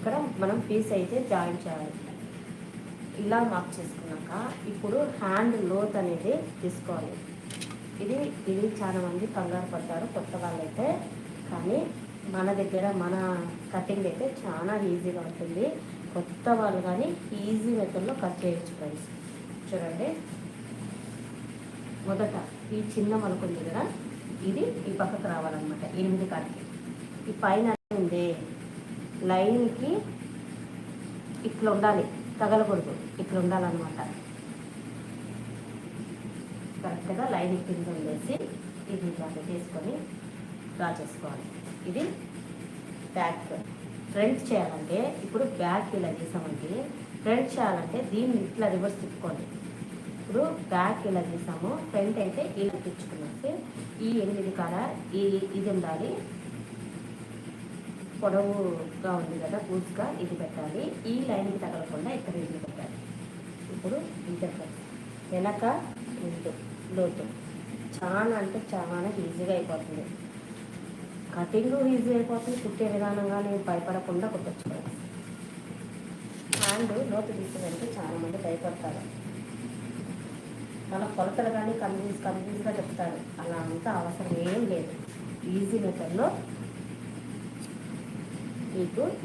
ఇక్కడ మనం పీస్ అయితే జాయిన్ చేయాలి. ఇలా మార్క్ చేసుకున్నాక ఇప్పుడు హ్యాండ్ లోత్ అనేది తీసుకోవాలి. ఇది చాలా మంది కంగారు పడతారు కొత్త వాళ్ళైతే, కానీ మన దగ్గర మన కటింగ్ అయితే చాలా ఈజీగా ఉంటుంది. కొత్త వాళ్ళు కానీ ఈజీ మెథడ్లో కట్ చేయొచ్చు ఫ్రెండ్స్. చూడండి, మొదట ఈ చిన్న మలుకుంది కదా, ఇది ఈ పక్కకు రావాలన్నమాట 8 కాడికి. ఈ పైన ఉంది లైన్కి ఇట్లా ఉండాలి, తగలకూడదు, ఇట్లా ఉండాలన్నమాట. కరెక్ట్గా లైన్ కింద ఉండేసి ఇది ఇట్లా తీసుకొని డ్రా చేసుకోవాలి. ఇది బ్యాక్. ఫ్రంట్ చేయాలంటే ఇప్పుడు బ్యాక్ ఇలా గీసామంటే, ఫ్రంట్ చేయాలంటే దీన్ని ఇట్లా రివర్స్ తిప్పుకోండి. ఇప్పుడు బ్యాక్ ఇలా గీసాము, ఫ్రంట్ అయితే ఇలా తెచ్చుకునేసి ఈ 8 కాడ ఇది ఉండాలి, పొడవుగా ఉంది కదా పూర్తిగా, ఇది పెట్టాలి. ఈ లైన్కి తగలకుండా ఇక్కడ ఇది పెట్టాలి. ఇప్పుడు ఇంటర్ వెనక ముందు లోతు చాలా అంటే చాలా ఈజీగా అయిపోతుంది. కటింగ్ ఈజీ అయిపోతుంది, కుట్టే విధానంగా నేను భయపడకుండా కుట్టచ్చుకోవాలి. హ్యాండ్ లోతు తీసేదంటే చాలామంది భయపడతారు, మన కొలతలు కానీ కన్ఫ్యూజ్గా చెప్తారు. అలా అంతా అవసరం ఏం లేదు. ఈజీ మెథడ్లో మీకు